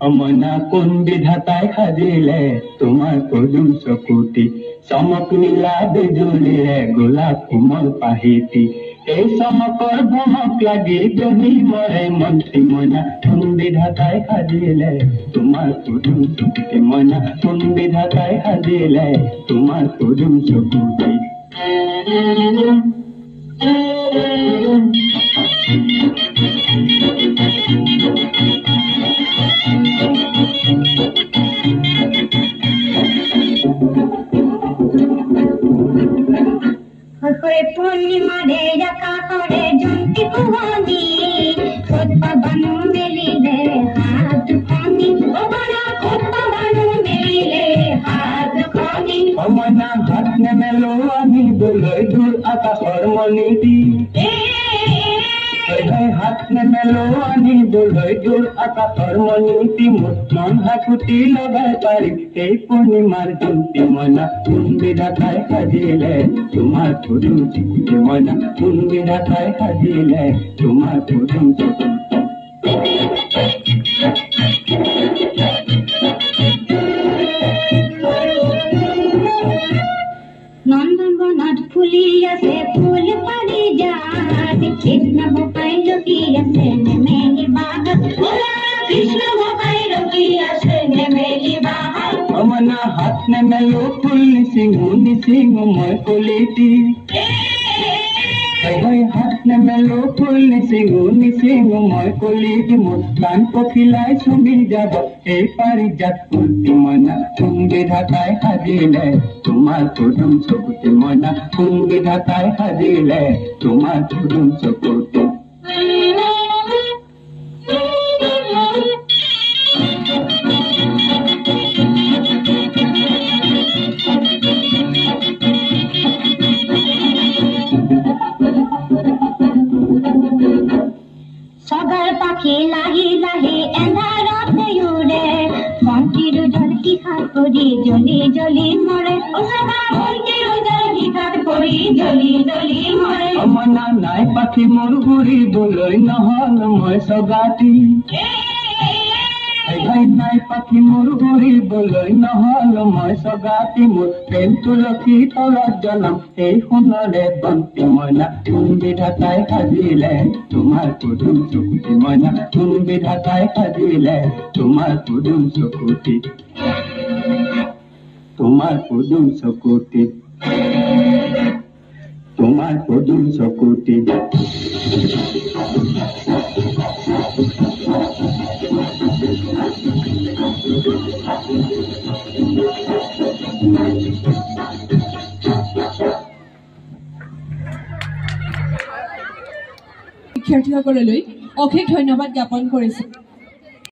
অমনা কোন বিধাতাই সাজিলে তোমাৰ পদুম চকুটি চমক নীলা বিজুলীৰে গোলাপ কোমল পাহিতি এই চমকৰ ভমক লাগি বহি মৰে মন্ত্ৰী মইনা কোন বিধাতাই সাজিলে তোমাৰ পদুম চকুটি মইনা কোন বিধাতাই সাজিলে তোমাৰ পদুম চকুটি पूर्णिमा रे जका करे जंती कुवानी खोदपा बनू मेलिले हाथ खानी ओ बना खोदपा बनू मेलिले हाथ खानी অমনা হাত নেমেলো আমি দলৈ দূৰ আকাশৰ মণিটি হাত নেমেলো আমি দলৈ দূৰ আকাশৰ মণিটি মন হাকুটি লগাই পাৰি এই পূৰ্ণিমাৰ জন্তি মইনা কোন বিধাতাই সাজিলে তোমাৰ পদুম চকুটি মইনা কোন বিধাতাই সাজিলে তোমাৰ পদুম চকুটি नंदन बनत फुली आसे फूल पड़ी जात कृष्ण भोपाई लगी आसे नेमेली बाग कृष्ण भोपाई लगी आसे नेमेली बाग অমনা হাত নেমেলো ফুল নিচিঙু মই কলিটি হাত নেমেলো ফুল নিচিঙু মই কলিটি মোৰ কাণ পখিলাই চুমি যাব এই পাৰিজাত ফুলটি মইনা কোন বিধাতাই সাজিলে তোমাৰ পদুম চকুটি মইনা কোন বিধাতাই সাজিলে তোমাৰ পদুম চকুটি सगर पाखी लाही लाही एंधारत उड़े बंटीर जलती हाथ पड़ी जली जली मरे ओ सगर बंटीर जलती हाथ पड़ी जली जली मरे অমনা নাই পাখি মোৰ ঘূৰিবলৈ নহল মই সগাতি নাই পাখি মোৰ ঘূৰিবলৈ নহল মই সগাতি মোৰ প্ৰেম তুলসী তলত জনাম এই সোণৰে বন্তি মইনা কোন বিধাতাই সাজিলে তোমাৰ পদুম চকুটি মইনা কোন বিধাতাই সাজিলে তোমাৰ পদুম চকুটি তোমাৰ পদুম চকুটি তোমাৰ পদুম চকুটি শিক্ষাৰ্থীসকললৈ অশেষ ধন্যবাদ জ্ঞাপন কৰিছোঁ।